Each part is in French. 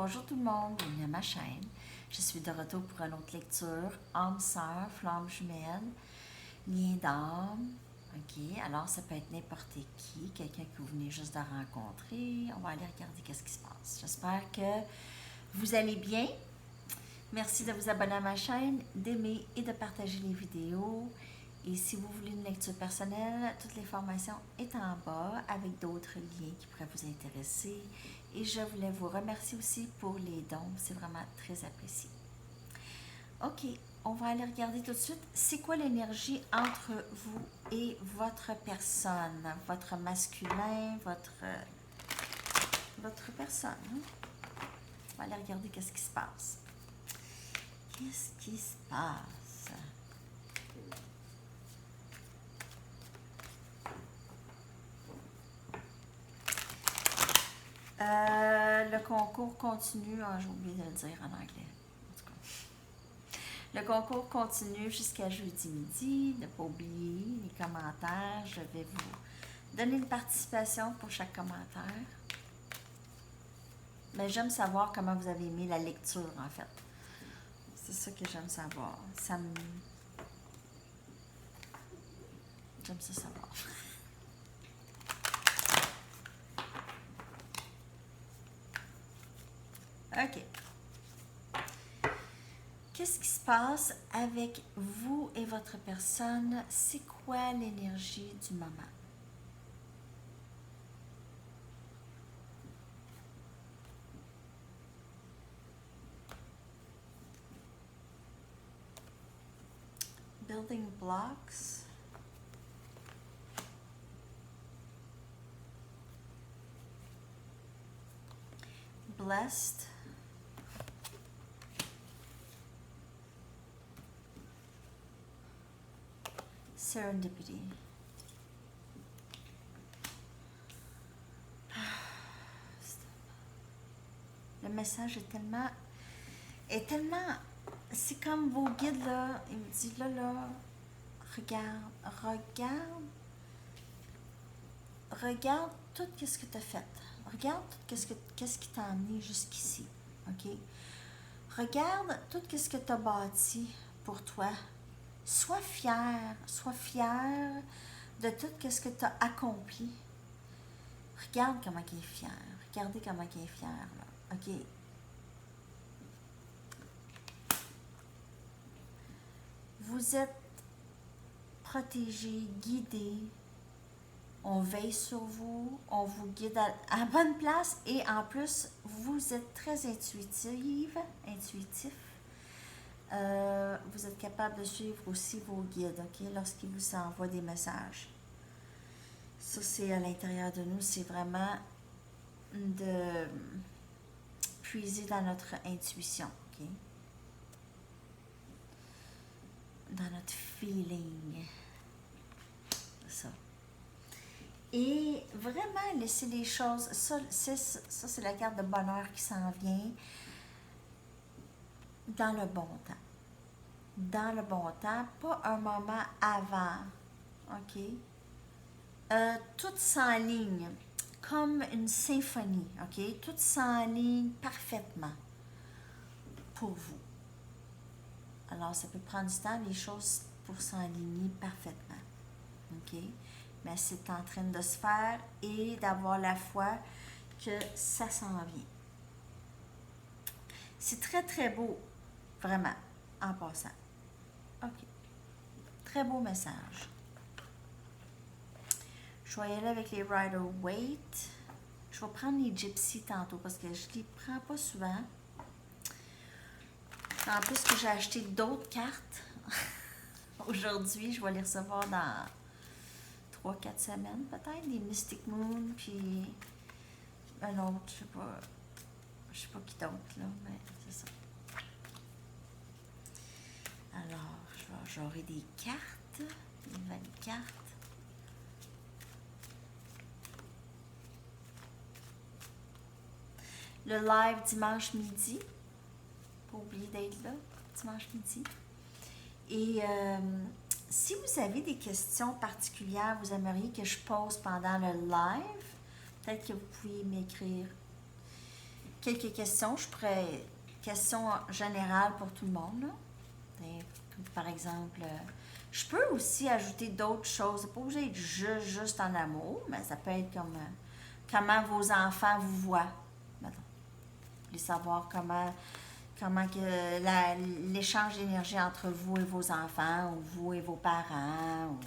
Bonjour tout le monde, bienvenue à ma chaîne. Je suis de retour pour une autre lecture, âme sœur, flamme jumelle, lien d'âme. Ok, alors ça peut être n'importe qui, quelqu'un que vous venez juste de rencontrer. On va aller regarder qu'est-ce qui se passe. J'espère que vous allez bien. Merci de vous abonner à ma chaîne, d'aimer et de partager les vidéos. Et si vous voulez une lecture personnelle, toutes les formations sont en bas avec d'autres liens qui pourraient vous intéresser. Et je voulais vous remercier aussi pour les dons, c'est vraiment très apprécié. Ok, on va aller regarder tout de suite. C'est quoi l'énergie entre vous et votre personne, votre masculin, votre personne? Hein? On va aller regarder qu'est-ce qui se passe. Qu'est-ce qui se passe? Le concours continue. Ah, j'ai oublié de le dire en anglais. En tout cas. Le concours continue jusqu'à jeudi midi. Ne pas oublier les commentaires. Je vais vous donner une participation pour chaque commentaire. Mais j'aime savoir comment vous avez aimé la lecture, en fait. C'est ça que j'aime savoir. J'aime ça savoir. OK. Qu'est-ce qui se passe avec vous et votre personne? C'est quoi l'énergie du moment? Building blocks. Blessed. Serendipity. Le message est tellement, c'est comme vos guides là, il me dit là, regarde tout ce que tu as fait. Regarde tout qu'est-ce qui t'a amené jusqu'ici, ok? Regarde tout ce que tu as bâti pour toi. Sois fier de tout ce que tu as accompli. Regarde comment il est fier. Regardez comment il est fier, là. OK? Vous êtes protégé, guidé. On veille sur vous. On vous guide à la bonne place. Et en plus, vous êtes très intuitif. Vous êtes capable de suivre aussi vos guides, OK? Lorsqu'ils vous envoient des messages. Ça, c'est à l'intérieur de nous. C'est vraiment de puiser dans notre intuition, ok? Dans notre feeling. Ça. Et vraiment laisser les choses. Ça c'est la carte de bonheur qui s'en vient. Dans le bon temps. Dans le bon temps, pas un moment avant, ok? Tout s'enligne. Comme une symphonie, ok? Tout s'enligne parfaitement pour vous. Alors, ça peut prendre du temps, les choses pour s'enligner parfaitement, ok? Mais c'est en train de se faire et d'avoir la foi que ça s'en vient. C'est très, très beau, vraiment, en passant. Ok. Très beau message. Je vais y aller avec les Rider-Waite. Je vais prendre les Gypsy tantôt parce que je ne les prends pas souvent. En plus que j'ai acheté d'autres cartes. Aujourd'hui, je vais les recevoir dans 3-4 semaines peut-être. Des Mystic Moon, puis un autre, je sais pas qui d'autre là, mais c'est ça. Alors, j'aurai des cartes, des nouvelles cartes. Le live dimanche midi. Pas oublier d'être là, dimanche midi. Et si vous avez des questions particulières, vous aimeriez que je pose pendant le live, peut-être que vous pouvez m'écrire quelques questions. Je pourrais... Questions générales pour tout le monde, là. Par exemple, je peux aussi ajouter d'autres choses. C'est pas obligé d'être juste en amour, mais ça peut être comme comment vos enfants vous voient. Mettons. Vous voulez savoir comment que l'échange d'énergie entre vous et vos enfants, ou vous et vos parents, ou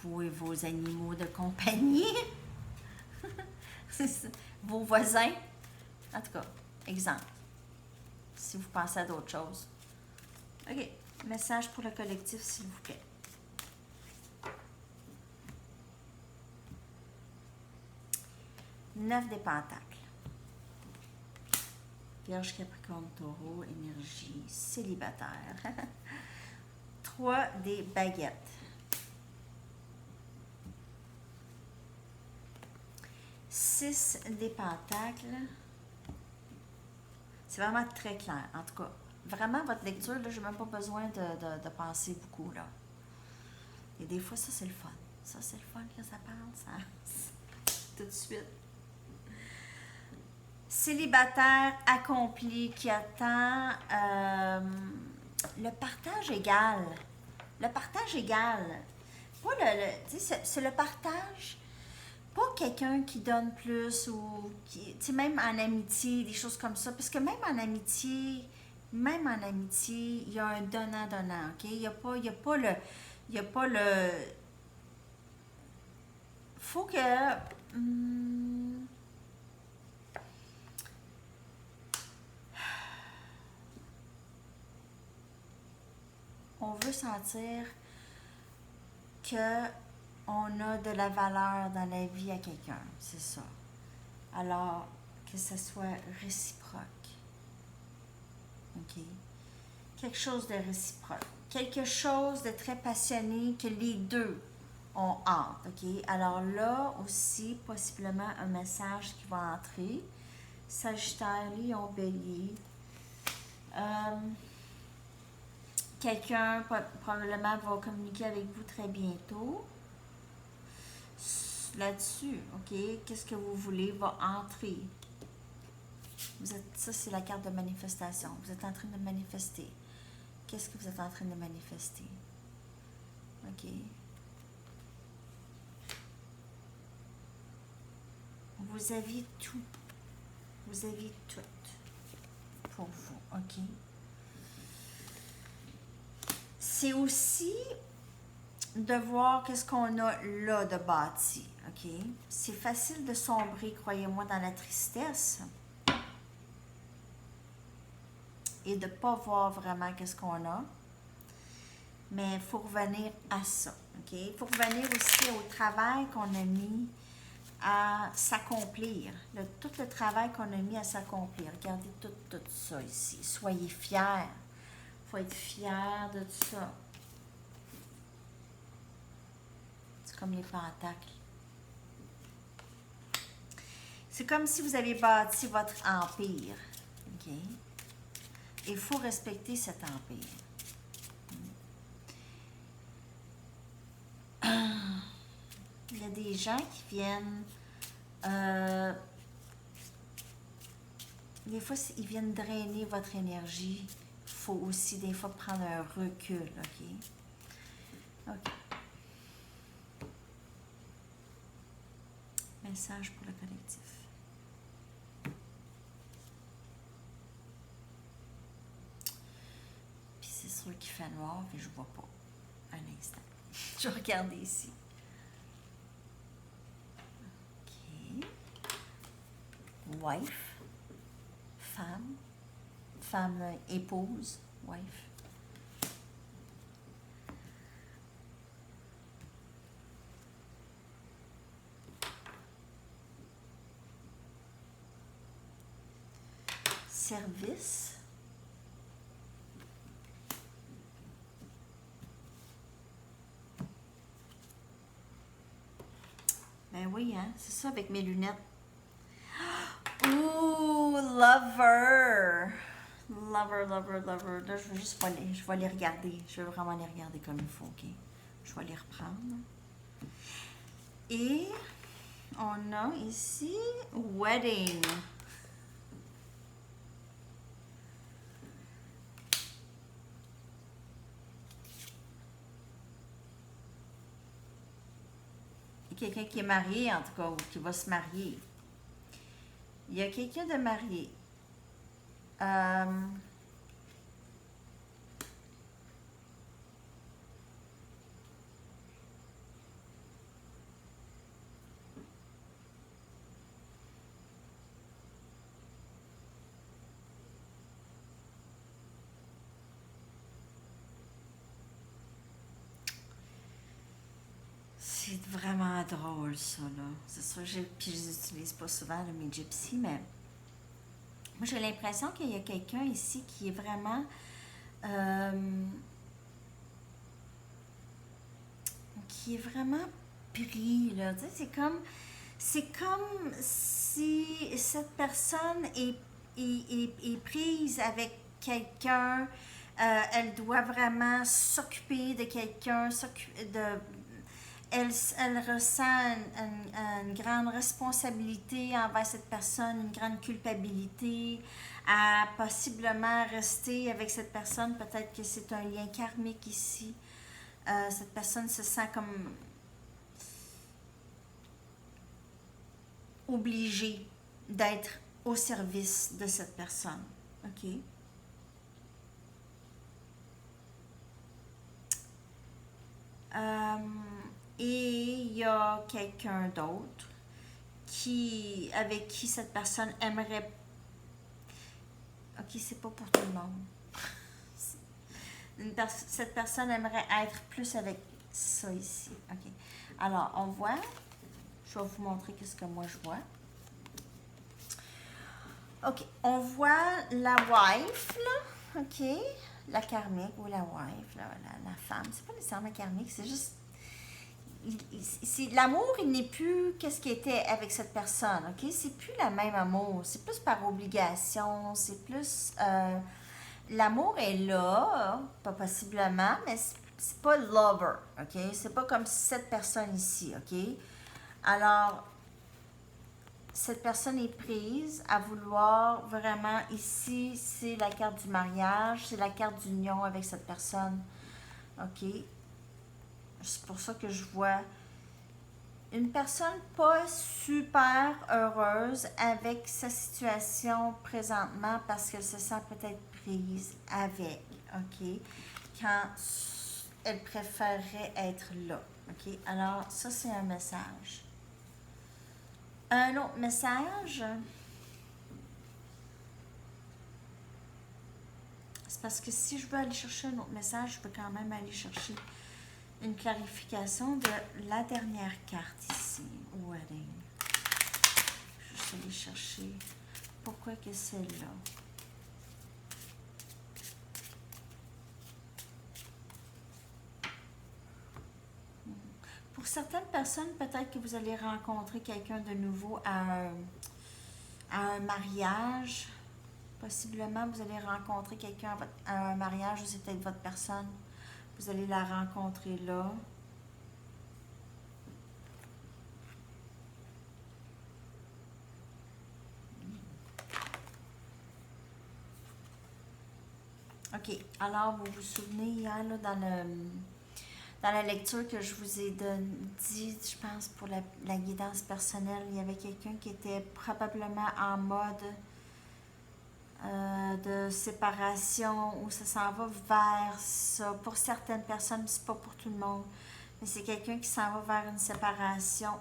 vous et vos animaux de compagnie, vos voisins. En tout cas, exemple, si vous pensez à d'autres choses. OK. Message pour le collectif, s'il vous plaît. Neuf des pentacles. Vierge, Capricorne, Taureau, énergie, célibataire. 3 des baguettes. 6 des pentacles. C'est vraiment très clair. En tout cas, vraiment, votre lecture, là, je n'ai même pas besoin de penser beaucoup, là. Et des fois, ça, c'est le fun. Ça, c'est le fun que ça parle, ça. Tout de suite. Célibataire accompli qui attend le partage égal. Le partage égal. Pas c'est le partage, pas quelqu'un qui donne plus ou qui, tu sais, même en amitié, des choses comme ça. Parce que même en amitié, il y a un donnant-donnant, OK? Il y a pas le... Faut que... on veut sentir que on a de la valeur dans la vie à quelqu'un, c'est ça. Alors, que ce soit réciproque. OK? Quelque chose de réciproque. Quelque chose de très passionné que les deux ont hâte. OK? Alors là aussi, possiblement, un message qui va entrer. Sagittaire, Lion, Bélier. Quelqu'un probablement va communiquer avec vous très bientôt. Là-dessus, OK? Qu'est-ce que vous voulez va entrer. Ça, c'est la carte de manifestation. Vous êtes en train de manifester. Qu'est-ce que vous êtes en train de manifester? OK? Vous avez tout. Vous avez tout pour vous. OK? C'est aussi de voir qu'est-ce qu'on a là de bâti. OK? C'est facile de sombrer, croyez-moi, dans la tristesse et de ne pas voir vraiment qu'est-ce qu'on a. Mais il faut revenir à ça. OK? Il faut revenir aussi au travail qu'on a mis à s'accomplir. Tout le travail qu'on a mis à s'accomplir. Regardez tout ça ici. Soyez fiers. Il faut être fiers de tout ça. C'est comme les pentacles. C'est comme si vous avez bâti votre empire. OK? Et il faut respecter cet empire. Il y a des gens qui viennent... des fois, ils viennent drainer votre énergie. Il faut aussi, des fois, prendre un recul. OK? OK. Message pour le collectif. Puis c'est sûr qu'il fait noir, et je ne vois pas. Un instant. Je vais regarder ici. OK. Wife. Femme. Femme épouse. Wife. Service. Ben oui, hein, c'est ça avec mes lunettes. Ouh, lover. Lover. Là, je veux juste pas je vais les regarder. Je veux vraiment les regarder comme il faut, OK? Je vais les reprendre. Et On a ici wedding. Quelqu'un qui est marié, en tout cas, ou qui va se marier. Il y a quelqu'un de marié. C'est vraiment drôle, ça, là. C'est sûr, puis je les utilise pas souvent, là, mes gypsies, mais moi, j'ai l'impression qu'il y a quelqu'un ici qui est vraiment... qui est vraiment pris, là. Tu sais, c'est comme si cette personne est prise avec quelqu'un. Elle doit vraiment s'occuper de quelqu'un, elle ressent une grande responsabilité envers cette personne, une grande culpabilité à possiblement rester avec cette personne. Peut-être que c'est un lien karmique ici. Cette personne se sent comme obligée d'être au service de cette personne. OK? Et il y a quelqu'un d'autre avec qui cette personne aimerait... OK, c'est pas pour tout le monde. Cette personne aimerait être plus avec ça ici. OK. Alors, on voit... Je vais vous montrer qu'est-ce que moi je vois. OK. On voit la wife, là. OK. La karmique ou la wife, la femme. C'est pas nécessairement karmique, c'est juste... L'amour, il n'est plus qu'est-ce qui était avec cette personne, OK? C'est plus le même amour. C'est plus par obligation. C'est plus... l'amour est là, pas possiblement, mais c'est pas lover, OK? C'est pas comme cette personne ici, OK? Alors, cette personne est prise à vouloir vraiment, ici, c'est la carte du mariage, c'est la carte d'union avec cette personne, OK? C'est pour ça que je vois une personne pas super heureuse avec sa situation présentement parce qu'elle se sent peut-être prise avec, OK? Quand elle préférerait être là, OK? Alors, ça, c'est un message. Un autre message, c'est parce que si je veux aller chercher un autre message, je peux quand même aller chercher une clarification de la dernière carte ici, wedding. Je vais aller chercher pourquoi que c'est là. Pour certaines personnes, peut-être que vous allez rencontrer quelqu'un de nouveau à un mariage. Possiblement, vous allez rencontrer quelqu'un à un mariage ou c'est peut-être votre personne. Vous allez la rencontrer là. OK. Alors, vous vous souvenez hier, là, dans la lecture que je vous ai dit, je pense, pour la guidance personnelle, il y avait quelqu'un qui était probablement en mode de séparation ou ça s'en va vers ça. Pour certaines personnes, c'est pas pour tout le monde, mais c'est quelqu'un qui s'en va vers une séparation.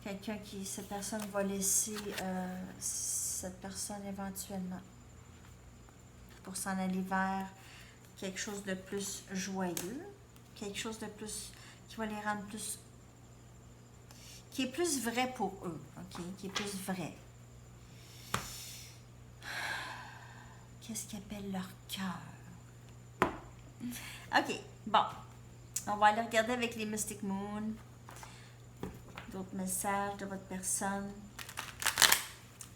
Cette personne va laisser cette personne éventuellement pour s'en aller vers quelque chose de plus joyeux, quelque chose de plus qui va les rendre plus, qui est plus vrai pour eux, OK? Qui est plus vrai. Qu'est-ce qu'ils appellent leur cœur? OK, bon. On va aller regarder avec les Mystic Moon. D'autres messages de votre personne.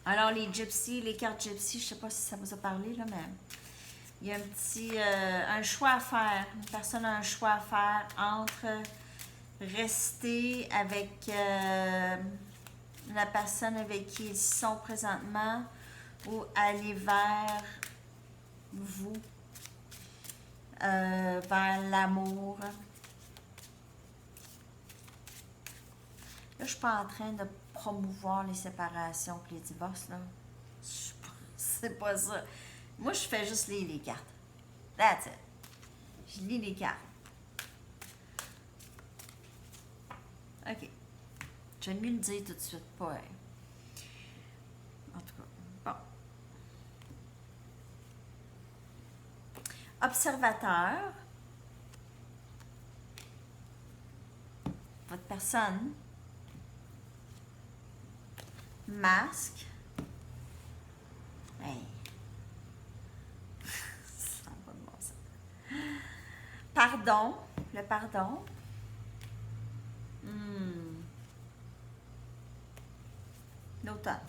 Alors, les gypsies, les cartes gypsies, je ne sais pas si ça vous a parlé, là, mais il y a un choix à faire. Une personne a un choix à faire entre rester avec la personne avec qui ils sont présentement ou aller vers vous, vers l'amour. Là, je suis pas en train de promouvoir les séparations et les divorces, là. C'est pas ça. Moi, je fais juste lire les cartes. That's it. Je lis les cartes. OK. J'aime mieux le dire tout de suite, pas. En tout cas, bon. Observateur. Votre personne. Masque. Hey. Ça n'a pas de bon sens. Pardon. Le pardon. L'automne.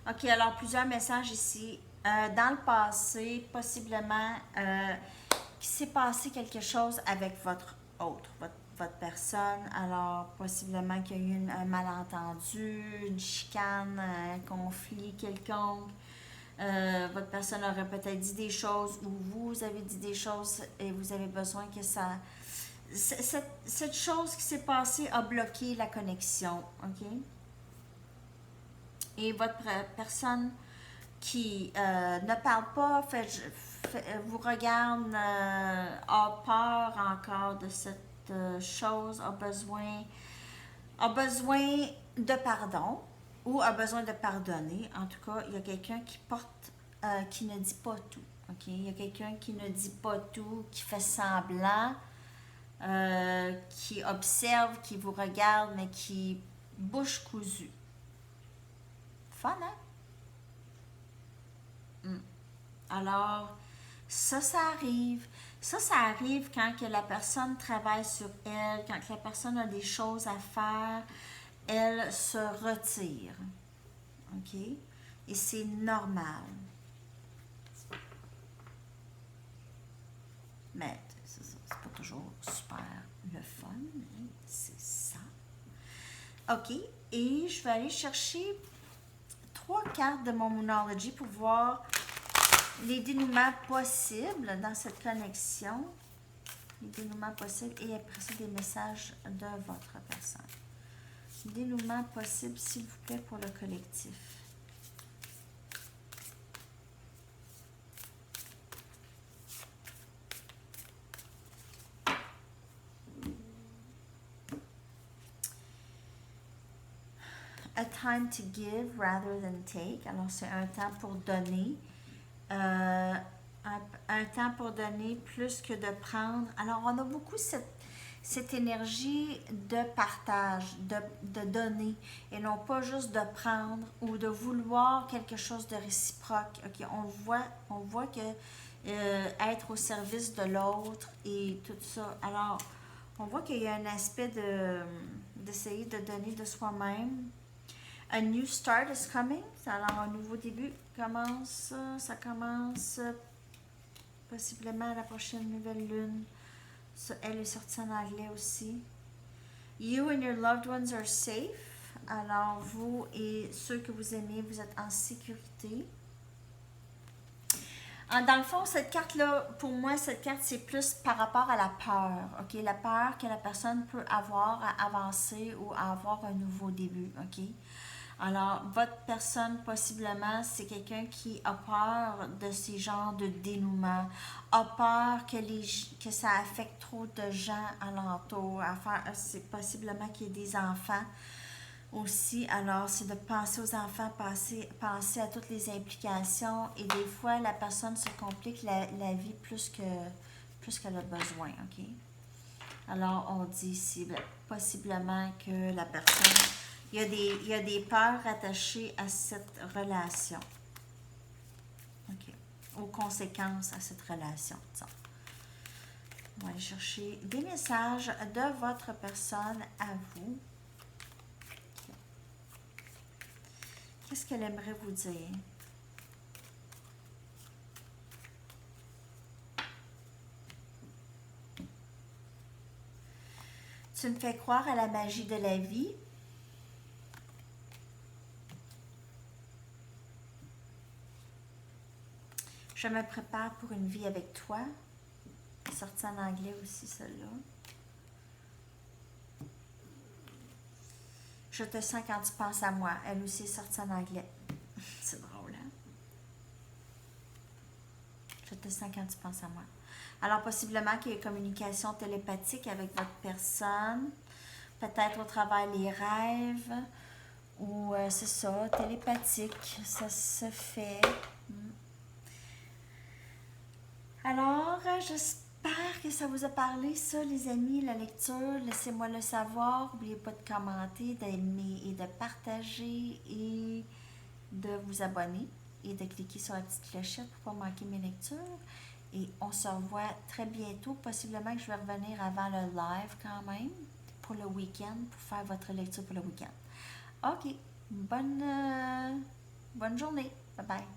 OK, alors plusieurs messages ici. Dans le passé, possiblement, qu'il s'est passé quelque chose avec votre autre, votre personne. Alors, possiblement qu'il y a eu un malentendu, une chicane, un conflit quelconque. Votre personne aurait peut-être dit des choses ou vous avez dit des choses et vous avez besoin que ça... Cette chose qui s'est passée a bloqué la connexion, OK? Et votre personne qui ne parle pas, vous regarde, a peur encore de cette chose, a besoin de pardon ou a besoin de pardonner. En tout cas, il y a quelqu'un qui porte, qui ne dit pas tout. OK? Il y a quelqu'un qui ne dit pas tout, qui fait semblant, qui observe, qui vous regarde, mais qui bouche cousue. Fun, hein? Alors, ça arrive. Ça arrive quand que la personne travaille sur elle, quand que la personne a des choses à faire, elle se retire. OK? Et c'est normal. Mais c'est pas toujours super le fun, mais c'est ça. OK? Et je vais aller chercher 3 cartes de mon Moonology pour voir les dénouements possibles dans cette connexion. Les dénouements possibles et après ça, des messages de votre personne. Dénouement possible, s'il vous plaît, pour le collectif. A time to give rather than take. Alors, c'est un temps pour donner. Un temps pour donner plus que de prendre. Alors, on a beaucoup cette énergie de partage, de donner, et non pas juste de prendre ou de vouloir quelque chose de réciproque. Okay? On voit que être au service de l'autre et tout ça. Alors, on voit qu'il y a un aspect d'essayer de donner de soi-même. A new start is coming. Alors, un nouveau début commence. Ça commence possiblement à la prochaine nouvelle lune. Ça, elle est sortie en anglais aussi. You and your loved ones are safe. Alors, vous et ceux que vous aimez, vous êtes en sécurité. Dans le fond, cette carte-là, pour moi, cette carte, c'est plus par rapport à la peur. OK? La peur que la personne peut avoir à avancer ou à avoir un nouveau début. OK? Alors, votre personne, possiblement, c'est quelqu'un qui a peur de ces genres de dénouements, a peur que ça affecte trop de gens alentour. C'est possiblement qu'il y ait des enfants aussi. Alors, c'est de penser aux enfants, penser à toutes les implications. Et des fois, la personne se complique la vie plus qu'elle a besoin. OK? Alors, on dit ici, possiblement que la personne... Il y a des peurs attachées à cette relation. OK. Aux conséquences à cette relation, disons. On va aller chercher des messages de votre personne à vous. Okay. Qu'est-ce qu'elle aimerait vous dire? Tu me fais croire à la magie de la vie. Je me prépare pour une vie avec toi. Sorti en anglais aussi, celle-là. Je te sens quand tu penses à moi. Elle aussi est sortie en anglais. C'est drôle, hein? Je te sens quand tu penses à moi. Alors, possiblement qu'il y ait communication télépathique avec votre personne. Peut-être au travers les rêves. Ou c'est ça, télépathique. Ça se fait. Alors, j'espère que ça vous a parlé, ça, les amis, la lecture. Laissez-moi le savoir. N'oubliez pas de commenter, d'aimer et de partager et de vous abonner et de cliquer sur la petite clochette pour ne pas manquer mes lectures. Et on se revoit très bientôt. Possiblement que je vais revenir avant le live quand même pour le week-end, pour faire votre lecture pour le week-end. OK. Bonne journée. Bye bye.